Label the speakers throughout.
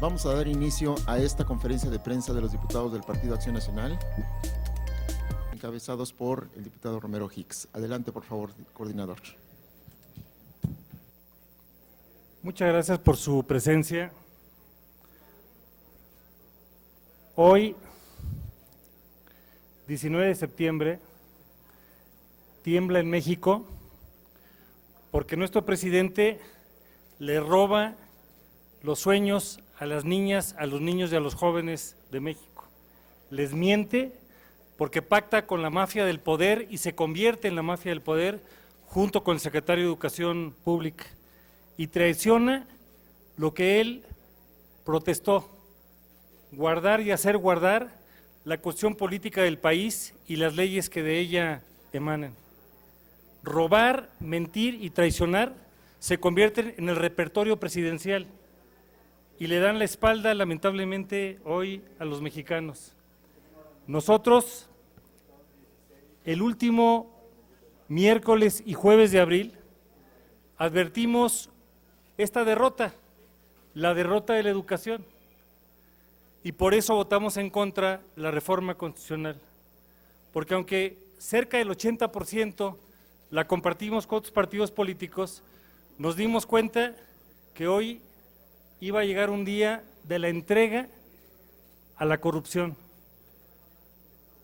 Speaker 1: Vamos a dar inicio a esta conferencia de prensa de los diputados del Partido Acción Nacional, encabezados por el diputado Romero Hicks. Adelante, por favor, coordinador.
Speaker 2: Muchas gracias por su presencia. Hoy, 19 de septiembre, tiembla en México porque nuestro presidente le roba los sueños a las niñas, a los niños y a los jóvenes de México. Les miente porque pacta con la mafia del poder y se convierte en la mafia del poder junto con el secretario de Educación Pública y traiciona lo que él protestó, guardar y hacer guardar la cuestión política del país y las leyes que de ella emanan. Robar, mentir y traicionar se convierten en el repertorio presidencial y le dan la espalda, lamentablemente, hoy a los mexicanos. Nosotros, el último miércoles y jueves de abril, advertimos esta derrota, la derrota de la educación, y por eso votamos en contra de la reforma constitucional, porque aunque cerca del 80% la compartimos con otros partidos políticos, nos dimos cuenta que hoy iba a llegar un día de la entrega a la corrupción.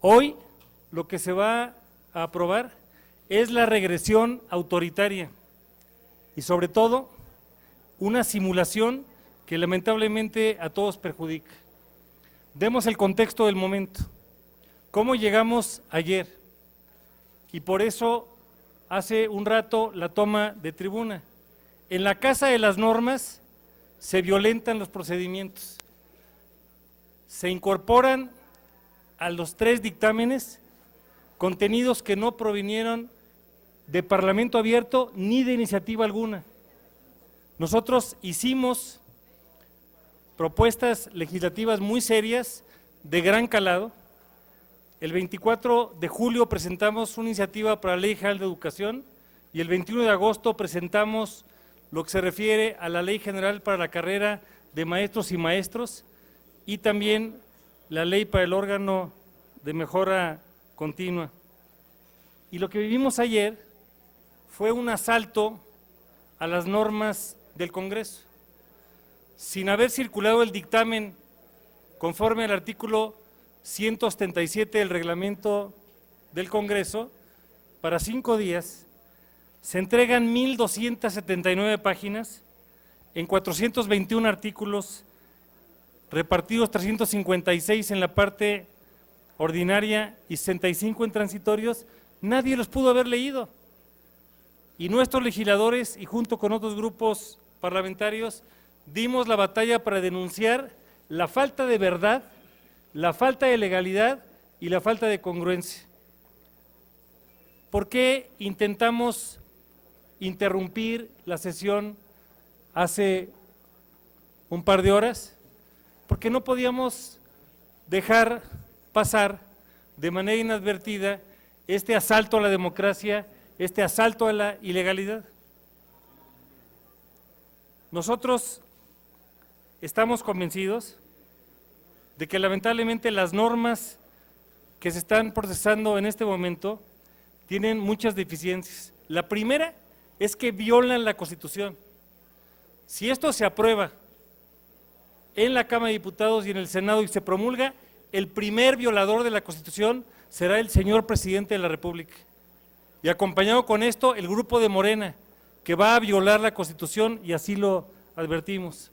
Speaker 2: Hoy lo que se va a aprobar es la regresión autoritaria y sobre todo una simulación que lamentablemente a todos perjudica. Demos el contexto del momento, cómo llegamos ayer y por eso hace un rato la toma de tribuna. En la Casa de las Normas se violentan los procedimientos, se incorporan a los 3 dictámenes contenidos que no provinieron de Parlamento abierto ni de iniciativa alguna. Nosotros hicimos propuestas legislativas muy serias, de gran calado. El 24 de julio presentamos una iniciativa para la Ley General de Educación y el 21 de agosto presentamos lo que se refiere a la Ley General para la carrera de maestros y maestros y también la ley para el órgano de mejora continua. Y lo que vivimos ayer fue un asalto a las normas del Congreso. Sin haber circulado el dictamen conforme al artículo 177 del reglamento del Congreso, para 5 días se entregan 1,279 páginas en 421 artículos, repartidos 356 en la parte ordinaria y 65 en transitorios. Nadie los pudo haber leído. Y nuestros legisladores, y junto con otros grupos parlamentarios, dimos la batalla para denunciar la falta de verdad, la falta de legalidad y la falta de congruencia. ¿Por qué intentamos interrumpir la sesión hace un par de horas? Porque no podíamos dejar pasar de manera inadvertida este asalto a la democracia, este asalto a la ilegalidad. Nosotros estamos convencidos de que lamentablemente las normas que se están procesando en este momento tienen muchas deficiencias. La primera es que violan la Constitución. Si esto se aprueba en la Cámara de Diputados y en el Senado y se promulga, el primer violador de la Constitución será el señor presidente de la República. Y acompañado con esto, el grupo de Morena, que va a violar la Constitución, y así lo advertimos.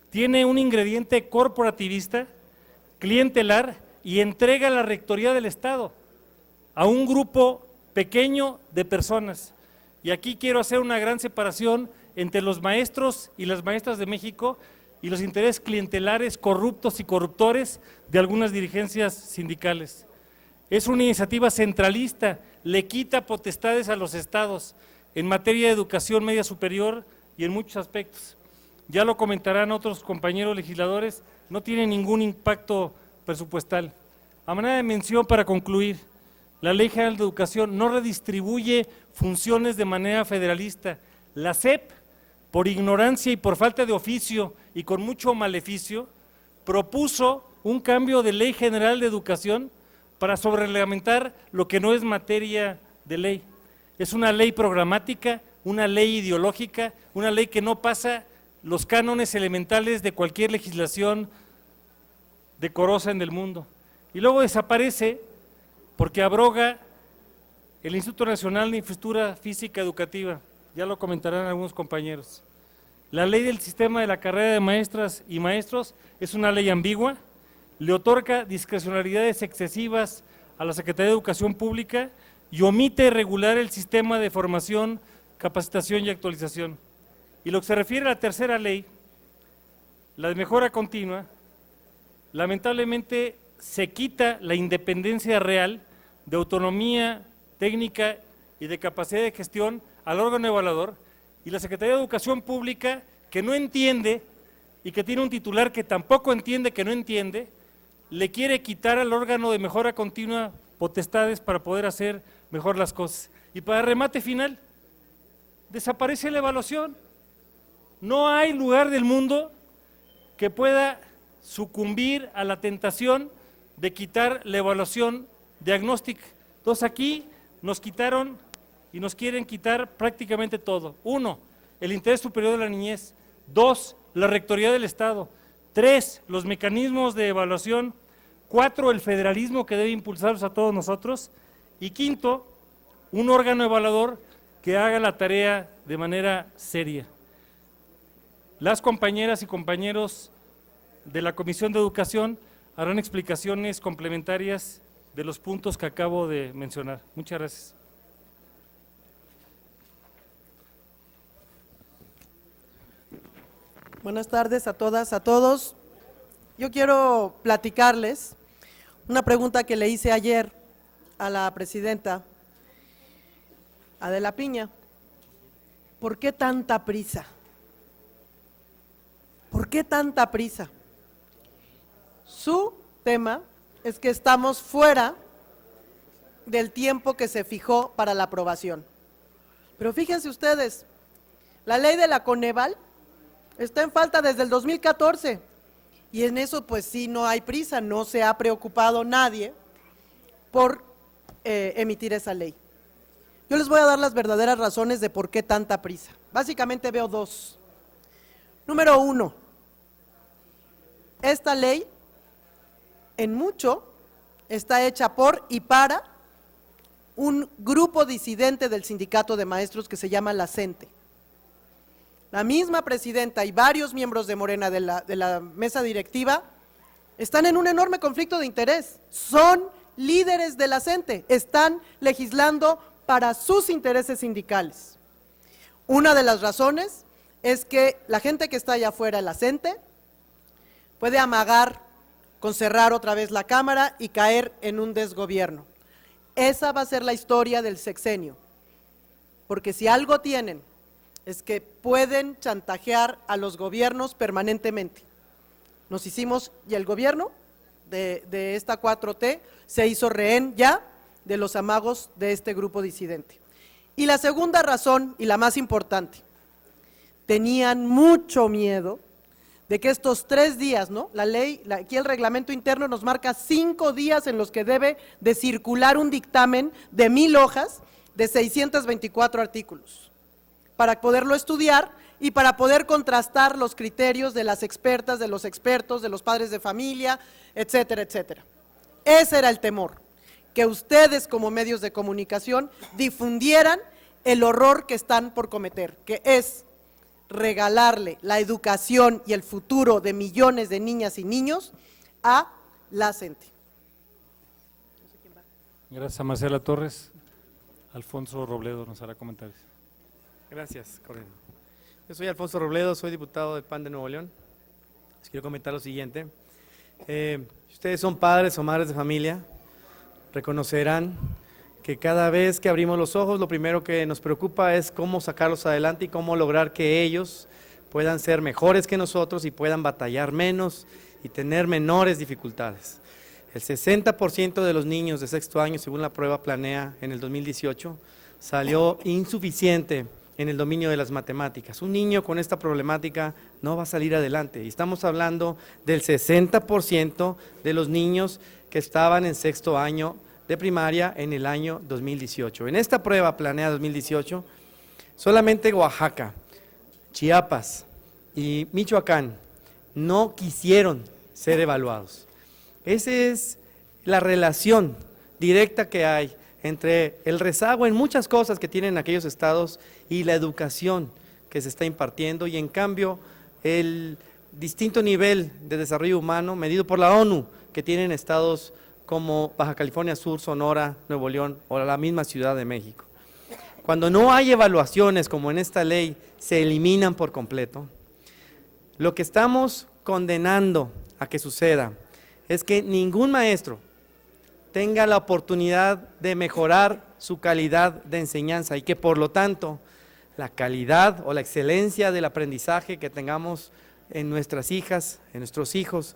Speaker 2: Tiene un ingrediente corporativista, clientelar, y entrega la rectoría del Estado a un grupo pequeño de personas. Y aquí quiero hacer una gran separación entre los maestros y las maestras de México y los intereses clientelares, corruptos y corruptores de algunas dirigencias sindicales. Es una iniciativa centralista, le quita potestades a los estados en materia de educación media superior y en muchos aspectos. Ya lo comentarán otros compañeros legisladores, no tiene ningún impacto presupuestal. A manera de mención, para concluir, la Ley General de Educación no redistribuye funciones de manera federalista. La SEP por ignorancia y por falta de oficio y con mucho maleficio, propuso un cambio de Ley General de Educación para sobrereglamentar lo que no es materia de ley. Es una ley programática, una ley ideológica, una ley que no pasa los cánones elementales de cualquier legislación decorosa en el mundo. Y luego desaparece porque abroga el Instituto Nacional de Infraestructura Física Educativa, ya lo comentarán algunos compañeros. La ley del sistema de la carrera de maestras y maestros es una ley ambigua, le otorga discrecionalidades excesivas a la Secretaría de Educación Pública y omite regular el sistema de formación, capacitación y actualización. Y lo que se refiere a la tercera ley, la de mejora continua, lamentablemente se quita la independencia real de autonomía técnica y de capacidad de gestión al órgano evaluador, y la Secretaría de Educación Pública, que no entiende y que tiene un titular que tampoco entiende que no entiende, le quiere quitar al órgano de mejora continua potestades para poder hacer mejor las cosas. Y para remate final, desaparece la evaluación. No hay lugar del mundo que pueda sucumbir a la tentación de quitar la evaluación diagnóstica. Entonces aquí nos quitaron y nos quieren quitar prácticamente todo. 1, el interés superior de la niñez. 2, la rectoría del Estado. 3, los mecanismos de evaluación. 4, el federalismo que debe impulsarlos a todos nosotros. Y 5, un órgano evaluador que haga la tarea de manera seria. Las compañeras y compañeros de la Comisión de Educación harán explicaciones complementarias de los puntos que acabo de mencionar. Muchas gracias.
Speaker 3: Buenas tardes a todas, a todos. Yo quiero platicarles una pregunta que le hice ayer a la presidenta Adela Piña. ¿Por qué tanta prisa? ¿Por qué tanta prisa? Su tema es que estamos fuera del tiempo que se fijó para la aprobación. Pero fíjense ustedes, la ley de la Coneval está en falta desde el 2014 y en eso pues sí no hay prisa, no se ha preocupado nadie por emitir esa ley. Yo les voy a dar las verdaderas razones de por qué tanta prisa. Básicamente veo dos. Número 1, esta ley en mucho está hecha por y para un grupo disidente del sindicato de maestros que se llama la CENTE. La misma presidenta y varios miembros de Morena de la mesa directiva están en un enorme conflicto de interés. Son líderes de la CENTE, están legislando para sus intereses sindicales. Una de las razones es que la gente que está allá afuera en la CENTE puede amagar con cerrar otra vez la Cámara y caer en un desgobierno. Esa va a ser la historia del sexenio, porque si algo tienen es que pueden chantajear a los gobiernos permanentemente. Nos hicimos, y el gobierno de esta 4T se hizo rehén ya de los amagos de este grupo disidente. Y la segunda razón, y la más importante, tenían mucho miedo de que estos 3 días, ¿no? La ley, aquí el reglamento interno nos marca 5 días en los que debe de circular un dictamen de 1000 hojas de 624 artículos, para poderlo estudiar y para poder contrastar los criterios de las expertas, de los expertos, de los padres de familia, etcétera, etcétera. Ese era el temor, que ustedes como medios de comunicación difundieran el horror que están por cometer, que es regalarle la educación y el futuro de millones de niñas y niños a la CENTE.
Speaker 2: Gracias a Marcela Torres. Alfonso Robledo nos hará comentarios.
Speaker 4: Gracias, Correo. Yo soy Alfonso Robledo, soy diputado del PAN de Nuevo León. Les quiero comentar lo siguiente. Si ustedes son padres o madres de familia, reconocerán que cada vez que abrimos los ojos, lo primero que nos preocupa es cómo sacarlos adelante y cómo lograr que ellos puedan ser mejores que nosotros y puedan batallar menos y tener menores dificultades. El 60% de los niños de sexto año, según la prueba Planea en el 2018, salió insuficiente en el dominio de las matemáticas. Un niño con esta problemática no va a salir adelante. Y estamos hablando del 60% de los niños que estaban en sexto año de primaria en el año 2018. En esta prueba planeada 2018, solamente Oaxaca, Chiapas y Michoacán no quisieron ser evaluados. Esa es la relación directa que hay entre el rezago en muchas cosas que tienen aquellos estados y la educación que se está impartiendo, y en cambio el distinto nivel de desarrollo humano medido por la ONU que tienen estados como Baja California Sur, Sonora, Nuevo León o la misma Ciudad de México. Cuando no hay evaluaciones como en esta ley, se eliminan por completo. Lo que estamos condenando a que suceda es que ningún maestro tenga la oportunidad de mejorar su calidad de enseñanza y que por lo tanto la calidad o la excelencia del aprendizaje que tengamos en nuestras hijas, en nuestros hijos,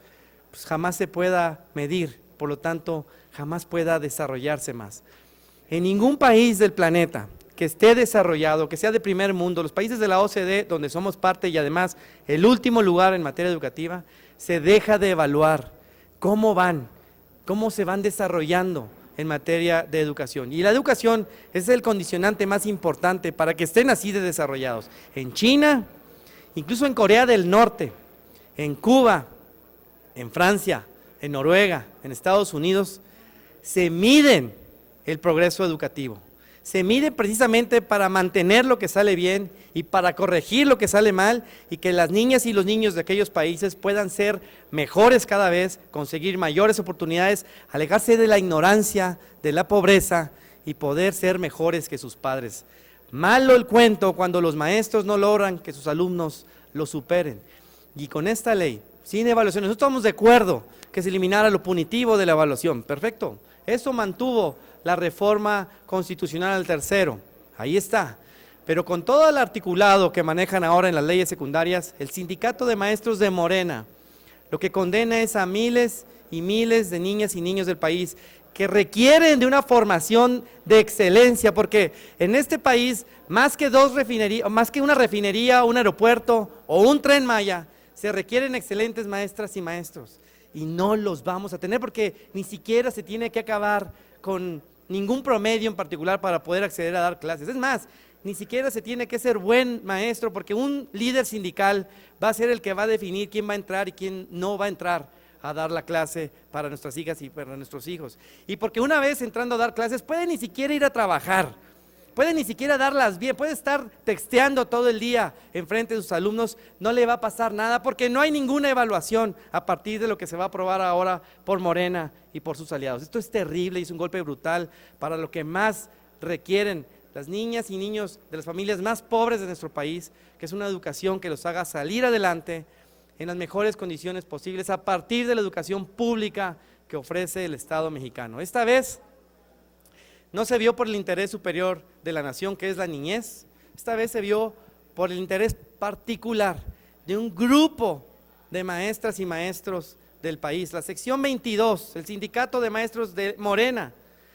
Speaker 4: pues jamás se pueda medir, por lo tanto jamás pueda desarrollarse más. En ningún país del planeta que esté desarrollado, que sea de primer mundo, los países de la OCDE, donde somos parte y además el último lugar en materia educativa, se deja de evaluar cómo van, cómo se van desarrollando en materia de educación. Y la educación es el condicionante más importante para que estén así de desarrollados. En China, incluso en Corea del Norte, en Cuba, en Francia, en Noruega, en Estados Unidos, se miden el progreso educativo. Se mide precisamente para mantener lo que sale bien y para corregir lo que sale mal, y que las niñas y los niños de aquellos países puedan ser mejores cada vez, conseguir mayores oportunidades, alejarse de la ignorancia, de la pobreza y poder ser mejores que sus padres. Malo el cuento cuando los maestros no logran que sus alumnos lo superen. Y con esta ley, sin evaluación, nosotros estamos de acuerdo que se eliminara lo punitivo de la evaluación, perfecto. Eso mantuvo la reforma constitucional al tercero, ahí está. Pero con todo el articulado que manejan ahora en las leyes secundarias, el sindicato de maestros de Morena lo que condena es a miles y miles de niñas y niños del país que requieren de una formación de excelencia, porque en este país, más que una refinería, un aeropuerto o un Tren Maya, se requieren excelentes maestras y maestros, y no los vamos a tener porque ni siquiera se tiene que acabar con ningún promedio en particular para poder acceder a dar clases. Es más, ni siquiera se tiene que ser buen maestro, porque un líder sindical va a ser el que va a definir quién va a entrar y quién no va a entrar a dar la clase para nuestras hijas y para nuestros hijos. Y porque una vez entrando a dar clases puede ni siquiera ir a trabajar, puede ni siquiera darlas bien, puede estar texteando todo el día enfrente de sus alumnos, no le va a pasar nada porque no hay ninguna evaluación a partir de lo que se va a aprobar ahora por Morena y por sus aliados. Esto es terrible y es un golpe brutal para lo que más requieren las niñas y niños de las familias más pobres de nuestro país, que es una educación que los haga salir adelante en las mejores condiciones posibles a partir de la educación pública que ofrece el Estado mexicano. Esta vez no se vio por el interés superior de la nación, que es la niñez. Esta vez se vio por el interés particular de un grupo de maestras y maestros del país. La sección 22, el sindicato de maestros de Morena,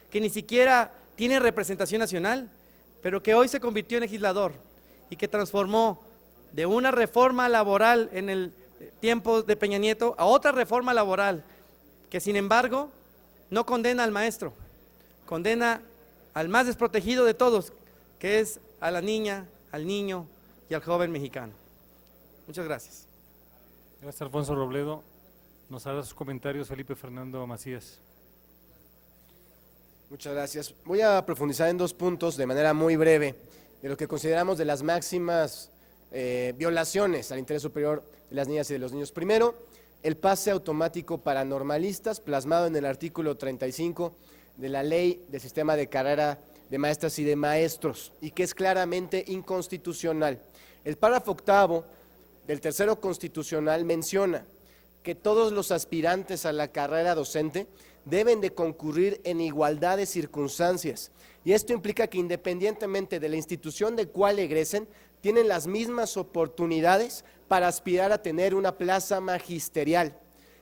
Speaker 4: que ni siquiera tiene representación nacional, pero que hoy se convirtió en legislador y que transformó de una reforma laboral en el tiempo de Peña Nieto a otra reforma laboral, que sin embargo no condena al maestro, condena al más desprotegido de todos, que es a la niña, al niño y al joven mexicano. Muchas gracias.
Speaker 2: Gracias, Alfonso Robledo. Nos hará sus comentarios Felipe Fernando Macías.
Speaker 5: Muchas gracias. Voy a profundizar en dos puntos de manera muy breve de lo que consideramos de las máximas violaciones al interés superior de las niñas y de los niños. Primero, el pase automático para normalistas, plasmado en el artículo 35 de la Ley del Sistema de Carrera de Maestras y de Maestros, y que es claramente inconstitucional. El párrafo octavo del tercero constitucional menciona que todos los aspirantes a la carrera docente deben de concurrir en igualdad de circunstancias, y esto implica que independientemente de la institución de cual egresen, tienen las mismas oportunidades para aspirar a tener una plaza magisterial.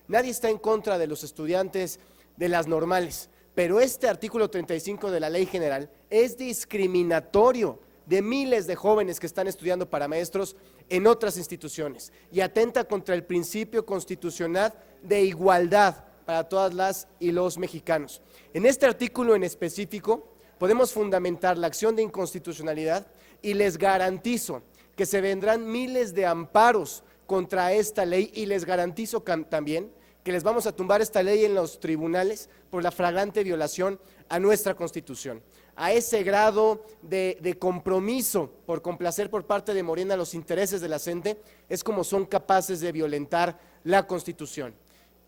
Speaker 5: Nadie está en contra de los estudiantes de las normales, pero este artículo 35 de la Ley General es discriminatorio de miles de jóvenes que están estudiando para maestros en otras instituciones y atenta contra el principio constitucional de igualdad para todas las y los mexicanos. En este artículo en específico podemos fundamentar la acción de inconstitucionalidad y les garantizo que se vendrán miles de amparos contra esta ley y les garantizo también que les vamos a tumbar esta ley en los tribunales por la flagrante violación a nuestra Constitución. A ese grado de compromiso por complacer por parte de Morena los intereses de la gente es como son capaces de violentar la Constitución.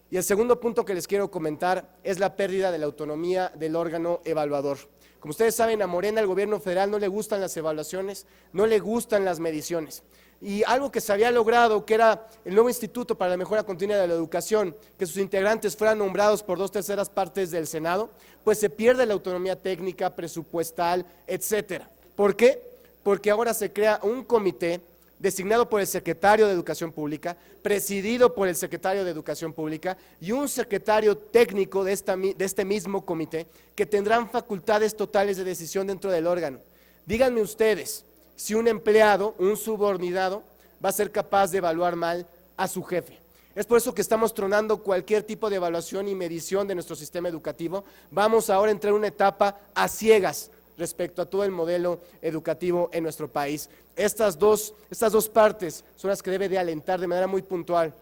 Speaker 5: Y el segundo punto que les quiero comentar es la pérdida de la autonomía del órgano evaluador. Como ustedes saben, a Morena, al gobierno federal, no le gustan las evaluaciones, no le gustan las mediciones. Y algo que se había logrado, que era el nuevo Instituto para la Mejora Continua de la Educación, que sus integrantes fueran nombrados por 2/3 partes del Senado, pues se pierde la autonomía técnica, presupuestal, etcétera. ¿Por qué? Porque ahora se crea un comité designado por el secretario de Educación Pública, presidido por el secretario de Educación Pública y un secretario técnico de este mismo comité que tendrán facultades totales de decisión dentro del órgano. Díganme ustedes si un empleado, un subordinado, va a ser capaz de evaluar mal a su jefe. Es por eso que estamos tronando cualquier tipo de evaluación y medición de nuestro sistema educativo. Vamos ahora a entrar en una etapa a ciegas respecto a todo el modelo educativo en nuestro país. Estas dos partes son las que debe de alentar de manera muy puntual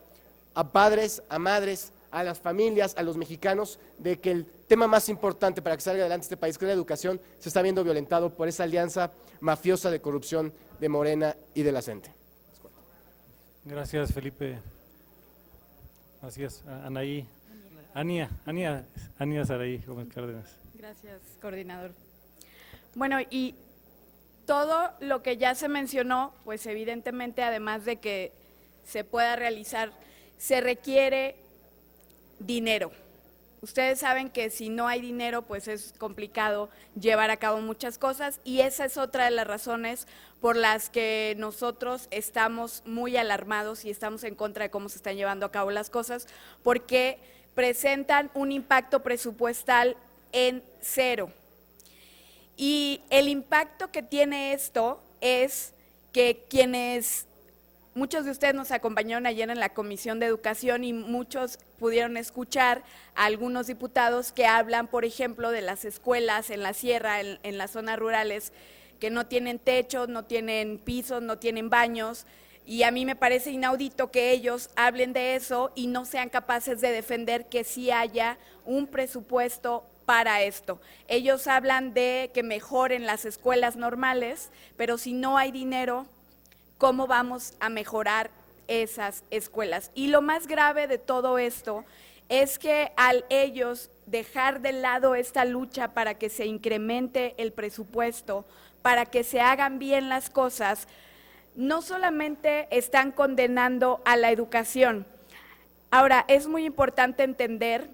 Speaker 5: a padres, a madres, a las familias, a los mexicanos, de que el tema más importante para que salga adelante este país, que es la educación, se está viendo violentado por esa alianza mafiosa de corrupción de Morena y de la CENTE.
Speaker 2: Gracias, Felipe. Gracias, Anaí. Ania Saraí Gómez Cárdenas.
Speaker 6: Gracias, coordinador. Bueno, y todo lo que ya se mencionó, pues evidentemente, además de que se pueda realizar, se requiere dinero. Ustedes saben que si no hay dinero, pues es complicado llevar a cabo muchas cosas, y esa es otra de las razones por las que nosotros estamos muy alarmados y estamos en contra de cómo se están llevando a cabo las cosas, porque presentan un impacto presupuestal en cero. Y el impacto que tiene esto es que muchos de ustedes nos acompañaron ayer en la Comisión de Educación y muchos pudieron escuchar a algunos diputados que hablan, por ejemplo, de las escuelas en la sierra, en las zonas rurales, que no tienen techos, no tienen pisos, no tienen baños, y a mí me parece inaudito que ellos hablen de eso y no sean capaces de defender que sí haya un presupuesto para esto. Ellos hablan de que mejoren las escuelas normales, pero si no hay dinero, ¿cómo vamos a mejorar esas escuelas? Y lo más grave de todo esto es que al ellos dejar de lado esta lucha para que se incremente el presupuesto, para que se hagan bien las cosas, no solamente están condenando a la educación. Ahora, es muy importante entender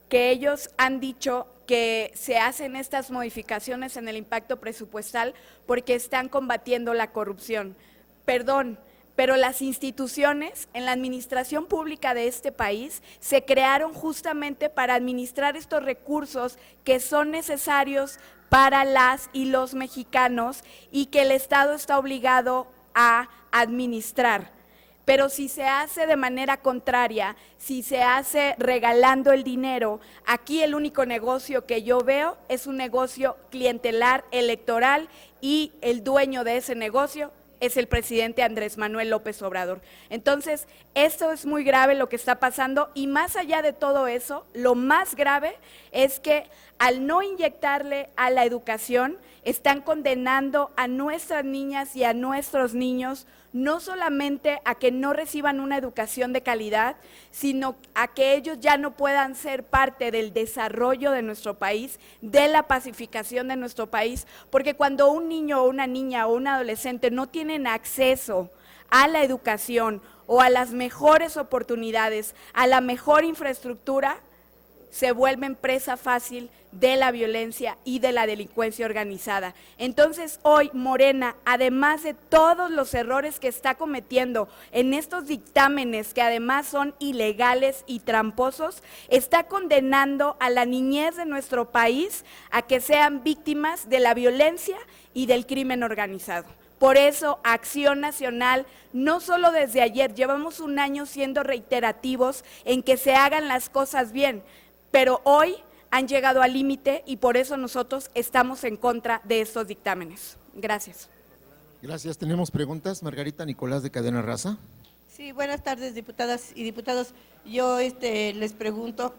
Speaker 6: que ellos han dicho que se hacen estas modificaciones en el impacto presupuestal porque están combatiendo la corrupción. Perdón, pero las instituciones en la administración pública de este país se crearon justamente para administrar estos recursos que son necesarios para las y los mexicanos y que el Estado está obligado a administrar. Pero si se hace de manera contraria, si se hace regalando el dinero, aquí el único negocio que yo veo es un negocio clientelar, electoral, y el dueño de ese negocio es el presidente Andrés Manuel López Obrador. Entonces, esto es muy grave lo que está pasando, y más allá de todo eso, lo más grave es que al no inyectarle a la educación, están condenando a nuestras niñas y a nuestros niños no solamente a que no reciban una educación de calidad, sino a que ellos ya no puedan ser parte del desarrollo de nuestro país, de la pacificación de nuestro país, porque cuando un niño o una niña o un adolescente no tienen acceso a la educación o a las mejores oportunidades, a la mejor infraestructura, se vuelven presa fácil de la violencia y de la delincuencia organizada. Entonces hoy Morena, además de todos los errores que está cometiendo en estos dictámenes, que además son ilegales y tramposos, está condenando a la niñez de nuestro país a que sean víctimas de la violencia y del crimen organizado. Por eso, Acción Nacional, no solo desde ayer, llevamos un año siendo reiterativos en que se hagan las cosas bien, pero hoy han llegado al límite y por eso nosotros estamos en contra de estos dictámenes. Gracias.
Speaker 1: Gracias. Tenemos preguntas. Margarita Nicolás, de Cadena Raza.
Speaker 7: Sí, buenas tardes, diputadas y diputados. Yo les pregunto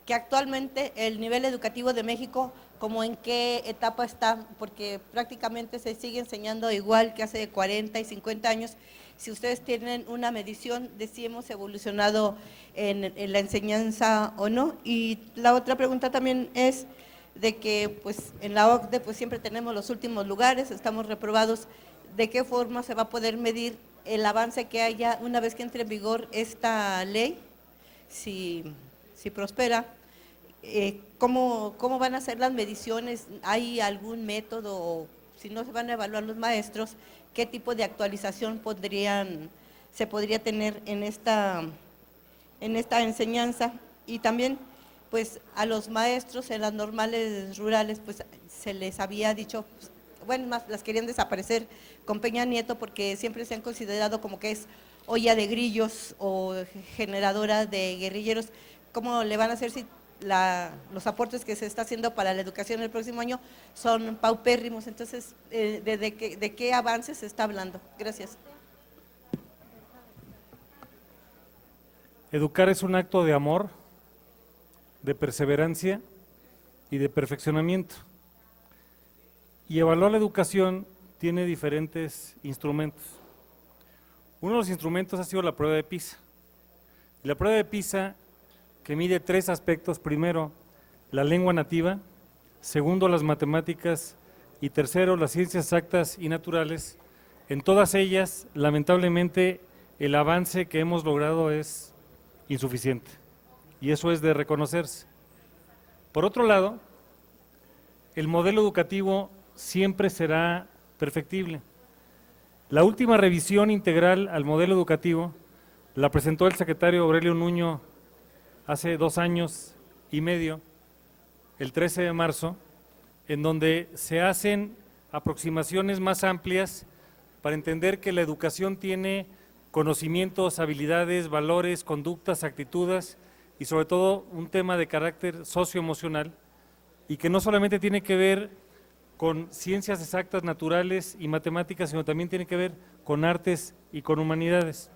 Speaker 7: que actualmente el nivel educativo de México, ¿cómo en qué etapa está? Porque prácticamente se sigue enseñando igual que hace 40 y 50 años. Si ustedes tienen una medición de si hemos evolucionado en la enseñanza o no. Y la otra pregunta también es de que pues en la OCDE pues siempre tenemos los últimos lugares, estamos reprobados. ¿De qué forma se va a poder medir el avance que haya una vez que entre en vigor esta ley? Si prospera, ¿cómo van a ser las mediciones? ¿Hay algún método? Si no se van a evaluar los maestros, ¿qué tipo de actualización se podría tener en esta enseñanza? Y también, pues, a los maestros en las normales rurales, pues, se les había dicho, bueno, más las querían desaparecer con Peña Nieto porque siempre se han considerado como que es olla de grillos o generadora de guerrilleros. ¿Cómo le van a hacer si los aportes que se está haciendo para la educación el próximo año son paupérrimos? Entonces, ¿de qué avances se está hablando? Gracias.
Speaker 2: Educar es un acto de amor, de perseverancia y de perfeccionamiento. Y evaluar la educación tiene diferentes instrumentos. Uno de los instrumentos ha sido la prueba de PISA. La prueba de PISA, que mide 3 aspectos: primero, la lengua nativa; segundo, las matemáticas; y tercero, las ciencias exactas y naturales. En todas ellas, lamentablemente, el avance que hemos logrado es insuficiente, y eso es de reconocerse. Por otro lado, el modelo educativo siempre será perfectible. La última revisión integral al modelo educativo la presentó el secretario Aurelio Nuño hace 2 años y medio, el 13 de marzo, en donde se hacen aproximaciones más amplias para entender que la educación tiene conocimientos, habilidades, valores, conductas, actitudes y sobre todo un tema de carácter socioemocional, y que no solamente tiene que ver con ciencias exactas, naturales y matemáticas, sino también tiene que ver con artes y con humanidades.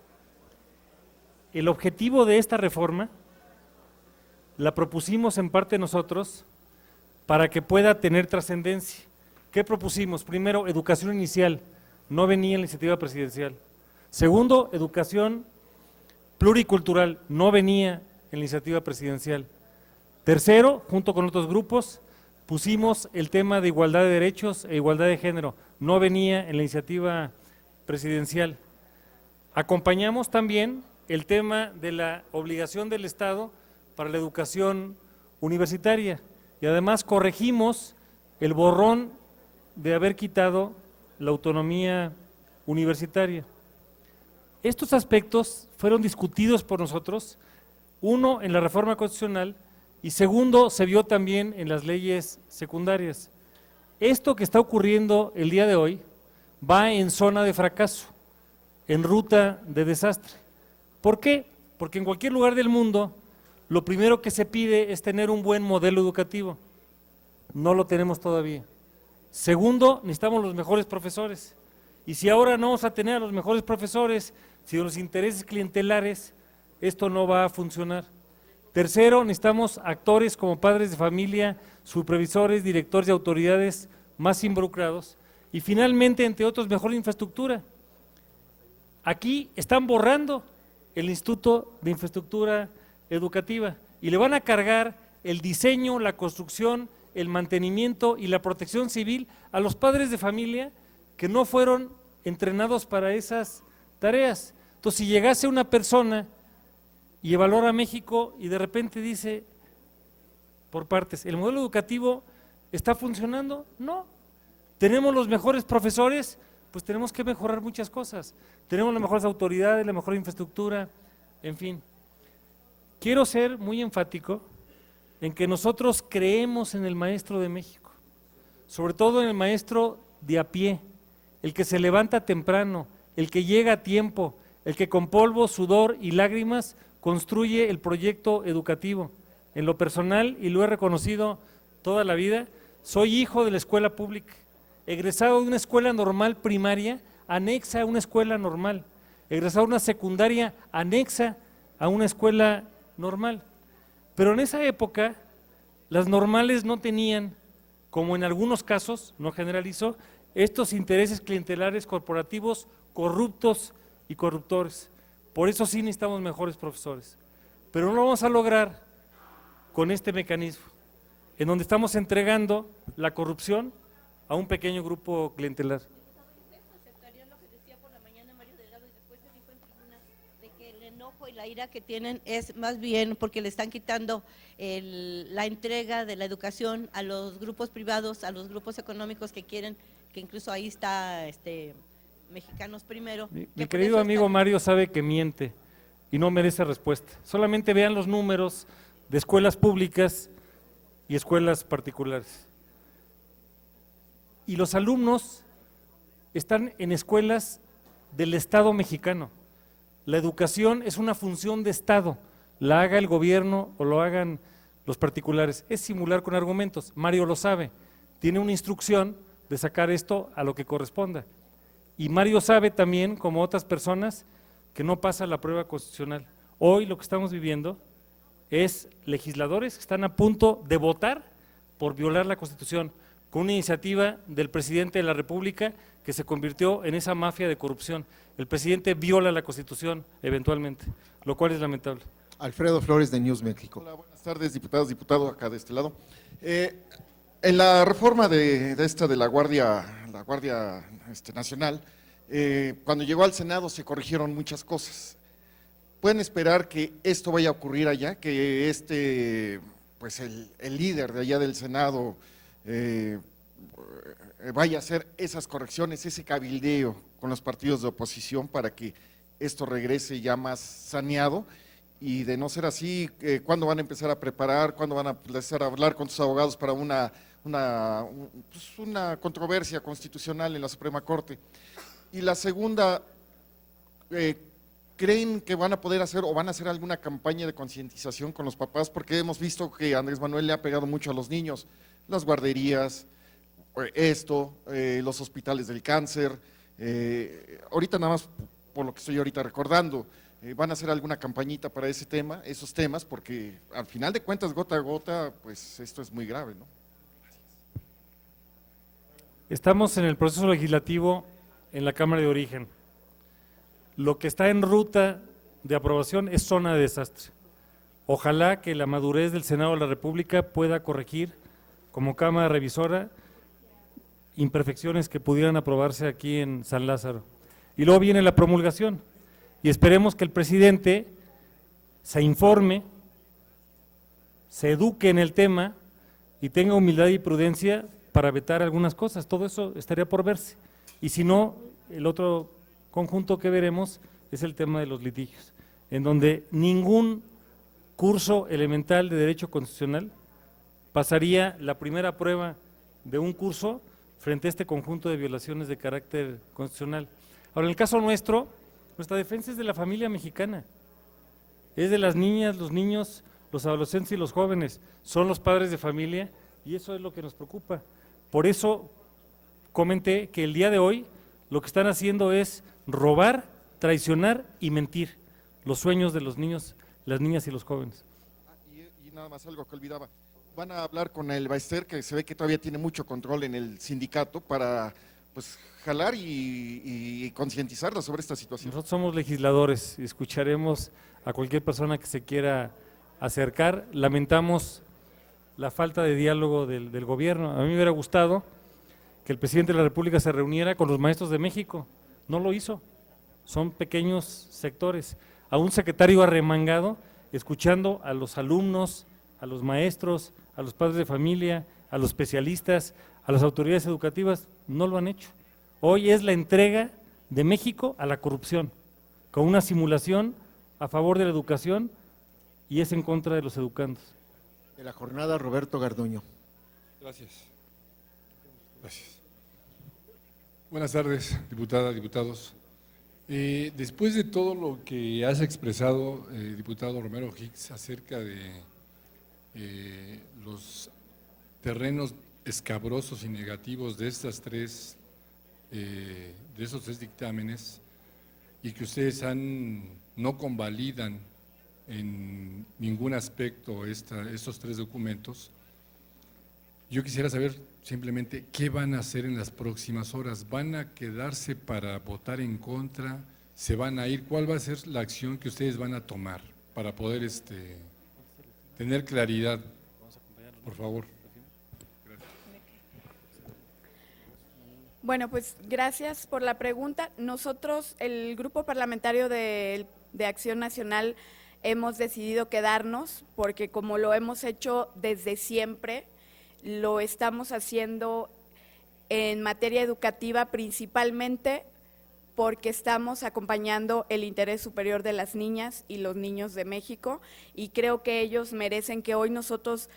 Speaker 2: El objetivo de esta reforma la propusimos en parte nosotros para que pueda tener trascendencia. ¿Qué propusimos? Primero, educación inicial, no venía en la iniciativa presidencial. Segundo, educación pluricultural, no venía en la iniciativa presidencial. Tercero, junto con otros grupos, pusimos el tema de igualdad de derechos e igualdad de género, no venía en la iniciativa presidencial. Acompañamos también el tema de la obligación del Estado para la educación universitaria y además corregimos el borrón de haber quitado la autonomía universitaria. Estos aspectos fueron discutidos por nosotros, uno en la reforma constitucional y segundo se vio también en las leyes secundarias. Esto que está ocurriendo el día de hoy va en zona de fracaso, en ruta de desastre. ¿Por qué? Porque en cualquier lugar del mundo lo primero que se pide es tener un buen modelo educativo. No lo tenemos todavía. Segundo, necesitamos los mejores profesores. Y si ahora no vamos a tener a los mejores profesores, si los intereses clientelares, esto no va a funcionar. Tercero, necesitamos actores como padres de familia, supervisores, directores y autoridades más involucrados. Y finalmente, entre otros, mejor infraestructura. Aquí están borrando el Instituto de Infraestructura Educativa y le van a cargar el diseño, la construcción, el mantenimiento y la protección civil a los padres de familia que no fueron entrenados para esas tareas. Entonces, si llegase una persona y evaluara a México y de repente dice, por partes. ¿El modelo educativo está funcionando? No. ¿Tenemos los mejores profesores? Pues tenemos que mejorar muchas cosas. Tenemos las mejores autoridades, la mejor infraestructura, en fin. Quiero ser muy enfático en que nosotros creemos en el maestro de México, sobre todo en el maestro de a pie, el que se levanta temprano, el que llega a tiempo, el que con polvo, sudor y lágrimas construye el proyecto educativo. En lo personal, y lo he reconocido toda la vida, soy hijo de la escuela pública, egresado de una escuela normal primaria, anexa a una escuela normal, egresado de una secundaria anexa a una escuela normal. Pero en esa época, las normales no tenían, como en algunos casos, no generalizo, estos intereses clientelares corporativos corruptos y corruptores. Por eso sí necesitamos mejores profesores. Pero no lo vamos a lograr con este mecanismo, en donde estamos entregando la corrupción a un pequeño grupo clientelar.
Speaker 7: ¿Aceptarían lo que decía por la mañana Mario Delgado y después se dijo en tribuna de que el enojo y la ira que tienen es más bien porque le están quitando la entrega de la educación a los grupos privados, a los grupos económicos que quieren, que incluso ahí está Mexicanos Primero?
Speaker 2: Mi querido amigo Mario sabe que miente y no merece respuesta. Solamente vean los números de escuelas públicas y escuelas particulares. Y los alumnos están en escuelas del Estado mexicano. La educación es una función de Estado, la haga el gobierno o lo hagan los particulares. Es simular con argumentos, Mario lo sabe, tiene una instrucción de sacar esto a lo que corresponda. Y Mario sabe también, como otras personas, que no pasa la prueba constitucional. Hoy lo que estamos viviendo es legisladores que están a punto de votar por violar la Constitución, con una iniciativa del presidente de la República que se convirtió en esa mafia de corrupción. El presidente viola la Constitución eventualmente, lo cual es lamentable.
Speaker 1: Alfredo Flores de News México.
Speaker 8: Hola, buenas tardes, diputados, diputado acá de este lado. En la reforma de la Guardia Nacional, cuando llegó al Senado se corrigieron muchas cosas. ¿Pueden esperar que esto vaya a ocurrir allá, que pues el líder de allá del Senado vaya a hacer esas correcciones, ese cabildeo con los partidos de oposición para que esto regrese ya más saneado? Y de no ser así, ¿cuándo van a empezar a preparar, cuándo van a empezar a hablar con sus abogados para una controversia constitucional en la Suprema Corte? Y la segunda, ¿creen que van a poder hacer o van a hacer alguna campaña de concientización con los papás? Porque hemos visto que Andrés Manuel le ha pegado mucho a los niños, las guarderías, los hospitales del cáncer. Ahorita nada más, por lo que estoy ahorita recordando, ¿van a hacer alguna campañita para ese tema, esos temas? Porque al final de cuentas, gota a gota, pues esto es muy grave, ¿no?
Speaker 2: Estamos en el proceso legislativo en la Cámara de Origen. Lo que está en ruta de aprobación es zona de desastre. Ojalá que la madurez del Senado de la República pueda corregir, como Cámara Revisora, imperfecciones que pudieran aprobarse aquí en San Lázaro. Y luego viene la promulgación, y esperemos que el presidente se informe, se eduque en el tema y tenga humildad y prudencia para vetar algunas cosas. Todo eso estaría por verse. Y si no, el otro conjunto que veremos es el tema de los litigios, en donde ningún curso elemental de derecho constitucional pasaría la primera prueba de un curso frente a este conjunto de violaciones de carácter constitucional. Ahora, en el caso nuestro, nuestra defensa es de la familia mexicana, es de las niñas, los niños, los adolescentes y los jóvenes, son los padres de familia, y eso es lo que nos preocupa. Por eso comenté que el día de hoy lo que están haciendo es robar, traicionar y mentir los sueños de los niños, las niñas y los jóvenes.
Speaker 8: Y nada más algo que olvidaba, van a hablar con el Baester, que se ve que todavía tiene mucho control en el sindicato, para pues jalar y concientizarla sobre esta situación.
Speaker 2: Nosotros somos legisladores y escucharemos a cualquier persona que se quiera acercar. Lamentamos la falta de diálogo del gobierno. A mí me hubiera gustado que el presidente de la República se reuniera con los maestros de México. No lo hizo. Son pequeños sectores. A un secretario arremangado, escuchando a los alumnos, a los maestros, a los padres de familia, a los especialistas, a las autoridades educativas, no lo han hecho. Hoy es la entrega de México a la corrupción, con una simulación a favor de la educación y es en contra de los educandos.
Speaker 1: De la jornada, Roberto Garduño.
Speaker 9: Gracias. Gracias. Buenas tardes, diputadas, diputados. Después de todo lo que has expresado, diputado Romero Hicks, acerca de los terrenos escabrosos y negativos de esos tres dictámenes, y que ustedes no convalidan en ningún aspecto estos tres documentos, yo quisiera saber simplemente qué van a hacer en las próximas horas. ¿Van a quedarse para votar en contra? ¿Se van a ir? ¿Cuál va a ser la acción que ustedes van a tomar para poder tener claridad? Por favor.
Speaker 6: Bueno, pues gracias por la pregunta. Nosotros, el Grupo Parlamentario de Acción Nacional, hemos decidido quedarnos porque como lo hemos hecho desde siempre, lo estamos haciendo en materia educativa principalmente porque estamos acompañando el interés superior de las niñas y los niños de México y creo que ellos merecen que hoy nosotros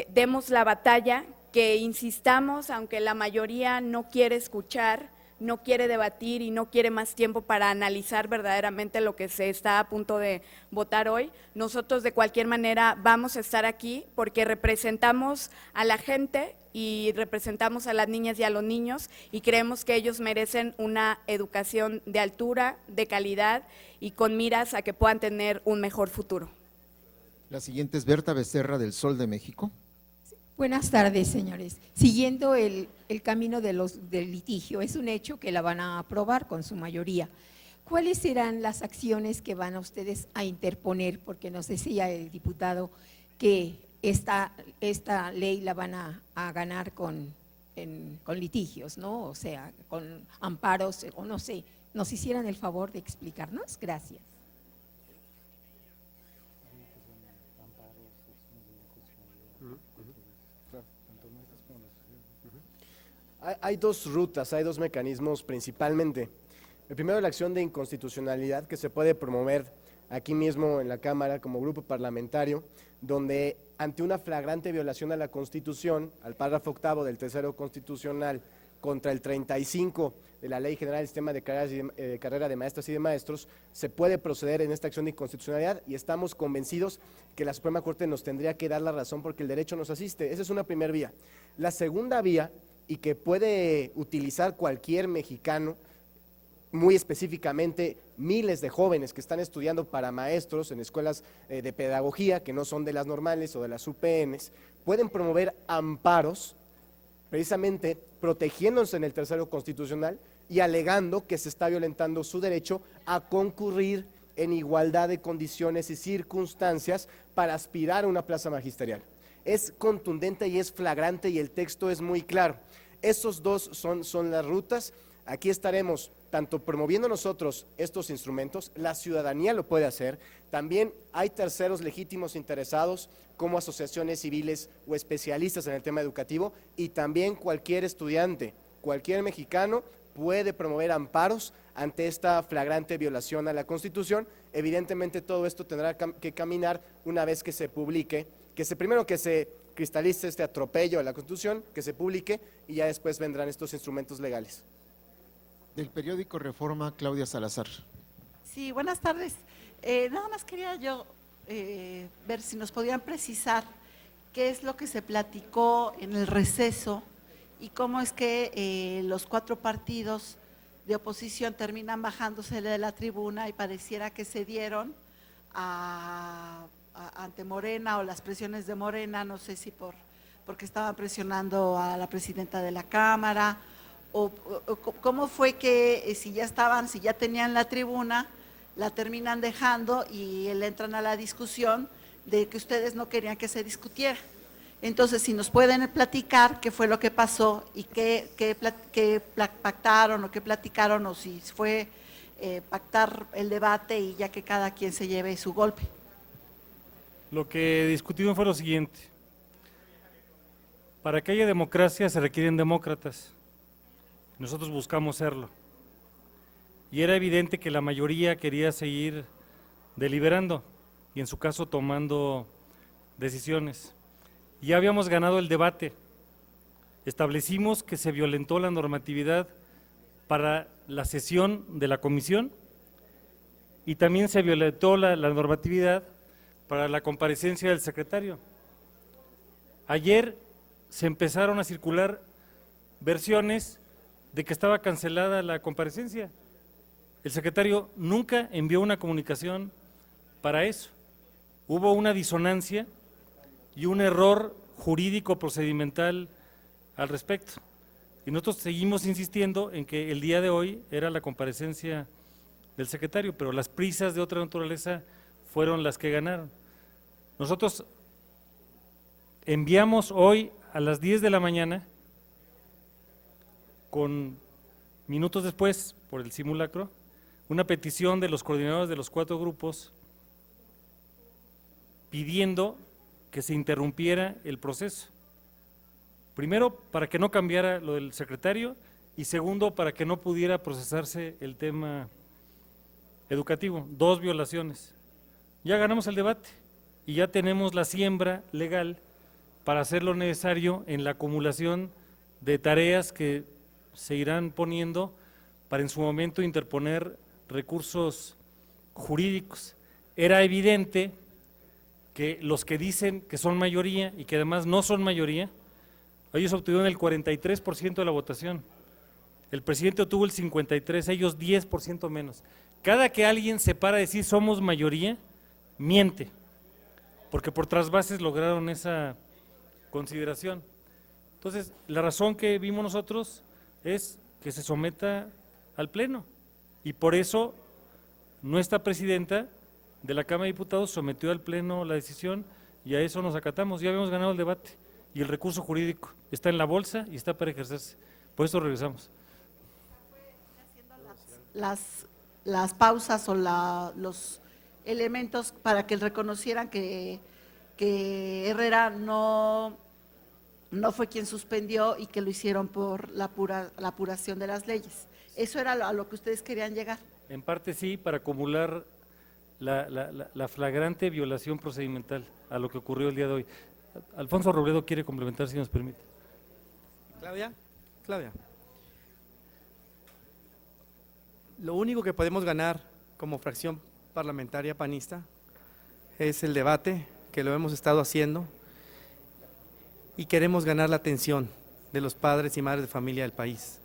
Speaker 6: demos la batalla, que insistamos, aunque la mayoría no quiere escuchar, no quiere debatir y no quiere más tiempo para analizar verdaderamente lo que se está a punto de votar hoy. Nosotros de cualquier manera vamos a estar aquí porque representamos a la gente y representamos a las niñas y a los niños y creemos que ellos merecen una educación de altura, de calidad y con miras a que puedan tener un mejor futuro.
Speaker 1: La siguiente es Berta Becerra, del Sol de México.
Speaker 10: Buenas tardes, señores. Siguiendo el camino del litigio, es un hecho que la van a aprobar con su mayoría. ¿Cuáles serán las acciones que van a ustedes a interponer? Porque nos decía el diputado que esta ley la van a ganar con litigios, ¿no? O sea, con amparos, o no sé. ¿Nos hicieran el favor de explicarnos? Gracias.
Speaker 5: Hay dos rutas, hay dos mecanismos principalmente. El primero, la acción de inconstitucionalidad que se puede promover aquí mismo en la Cámara como grupo parlamentario, donde ante una flagrante violación a la Constitución, al párrafo 8º del tercero constitucional, contra el 35 de la Ley General del Sistema de Carrera de Maestras y de Maestros, se puede proceder en esta acción de inconstitucionalidad y estamos convencidos que la Suprema Corte nos tendría que dar la razón porque el derecho nos asiste. Esa es una primera vía. La segunda vía, y que puede utilizar cualquier mexicano, muy específicamente miles de jóvenes que están estudiando para maestros en escuelas de pedagogía, que no son de las normales o de las UPNs, pueden promover amparos, precisamente protegiéndose en el tercero constitucional y alegando que se está violentando su derecho a concurrir en igualdad de condiciones y circunstancias para aspirar a una plaza magisterial. Es contundente y es flagrante y el texto es muy claro. Esos dos son las rutas. Aquí estaremos tanto promoviendo nosotros estos instrumentos, la ciudadanía lo puede hacer, también hay terceros legítimos interesados como asociaciones civiles o especialistas en el tema educativo y también cualquier estudiante, cualquier mexicano puede promover amparos ante esta flagrante violación a la Constitución. Evidentemente todo esto tendrá que caminar una vez que se publique, primero que se cristalice este atropello a la Constitución, que se publique y ya después vendrán estos instrumentos legales.
Speaker 1: Del periódico Reforma, Claudia Salazar.
Speaker 11: Sí, buenas tardes. Nada más quería yo ver si nos podían precisar qué es lo que se platicó en el receso y cómo es que los 4 partidos de oposición terminan bajándose de la tribuna y pareciera que se dieron ante Morena o las presiones de Morena, no sé si porque estaban presionando a la presidenta de la Cámara, o cómo fue que si ya tenían la tribuna, la terminan dejando y le entran a la discusión de que ustedes no querían que se discutiera. Entonces, si nos pueden platicar qué fue lo que pasó y qué pactaron o qué platicaron, o si fue pactar el debate y ya que cada quien se lleve su golpe.
Speaker 2: Lo que discutimos fue lo siguiente. para que haya democracia se requieren demócratas. Nosotros buscamos serlo. Y era evidente que la mayoría quería seguir deliberando y en su caso tomando decisiones. Ya habíamos ganado el debate. Establecimos que se violentó la normatividad para la sesión de la comisión y también se violentó la normatividad para la comparecencia del secretario. Ayer se empezaron a circular versiones de que estaba cancelada la comparecencia. El secretario nunca envió una comunicación para eso. Hubo una disonancia y un error jurídico procedimental al respecto. Y nosotros seguimos insistiendo en que el día de hoy era la comparecencia del secretario, pero las prisas de otra naturaleza fueron las que ganaron. Nosotros enviamos hoy a las 10 de la mañana, con minutos después, por el simulacro, una petición de los coordinadores de los 4 grupos pidiendo que se interrumpiera el proceso. Primero, para que no cambiara lo del secretario y segundo, para que no pudiera procesarse el tema educativo. 2 violaciones. Ya ganamos el debate y ya tenemos la siembra legal para hacer lo necesario en la acumulación de tareas que se irán poniendo para en su momento interponer recursos jurídicos. Era evidente que los que dicen que son mayoría y que además no son mayoría, ellos obtuvieron el 43% de la votación, el presidente obtuvo el 53%, ellos 10% menos. Cada que alguien se para a decir somos mayoría, miente, porque por trasvases lograron esa consideración. Entonces, la razón que vimos nosotros es que se someta al Pleno, y por eso nuestra presidenta de la Cámara de Diputados sometió al Pleno la decisión y a eso nos acatamos. Ya habíamos ganado el debate y el recurso jurídico está en la bolsa y está para ejercerse. Por eso regresamos.
Speaker 11: Las pausas o los elementos para que reconocieran que Herrera no fue quien suspendió y que lo hicieron por la apuración de las leyes. ¿Eso era a lo que ustedes querían llegar?
Speaker 2: En parte sí, para acumular la flagrante violación procedimental a lo que ocurrió el día de hoy. Alfonso Robledo quiere complementar, si nos permite.
Speaker 4: Claudia, lo único que podemos ganar como fracción parlamentaria panista es el debate, que lo hemos estado haciendo, y queremos ganar la atención de los padres y madres de familia del país.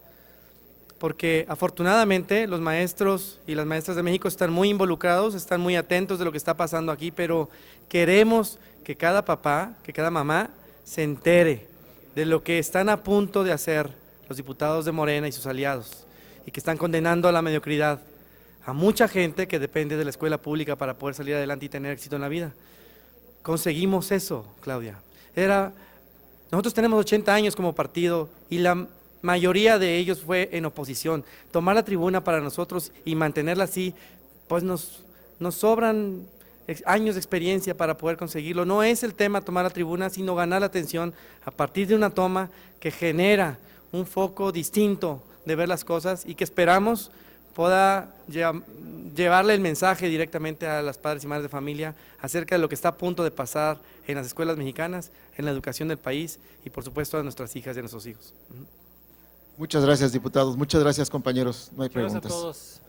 Speaker 4: Porque afortunadamente los maestros y las maestras de México están muy involucrados, están muy atentos de lo que está pasando aquí, pero queremos que cada papá, que cada mamá se entere de lo que están a punto de hacer los diputados de Morena y sus aliados, y que están condenando a la mediocridad a mucha gente que depende de la escuela pública para poder salir adelante y tener éxito en la vida. Conseguimos eso, Claudia. Nosotros tenemos 80 años como partido y la mayoría de ellos fue en oposición. Tomar la tribuna para nosotros y mantenerla así, pues nos sobran años de experiencia para poder conseguirlo. No es el tema tomar la tribuna, sino ganar la atención a partir de una toma que genera un foco distinto de ver las cosas y que esperamos pueda llevarle el mensaje directamente a las padres y madres de familia acerca de lo que está a punto de pasar en las escuelas mexicanas, en la educación del país y por supuesto a nuestras hijas y a nuestros hijos.
Speaker 1: Muchas gracias, diputados. Muchas gracias, compañeros. No hay
Speaker 2: Muchas gracias
Speaker 1: preguntas.
Speaker 2: a todos.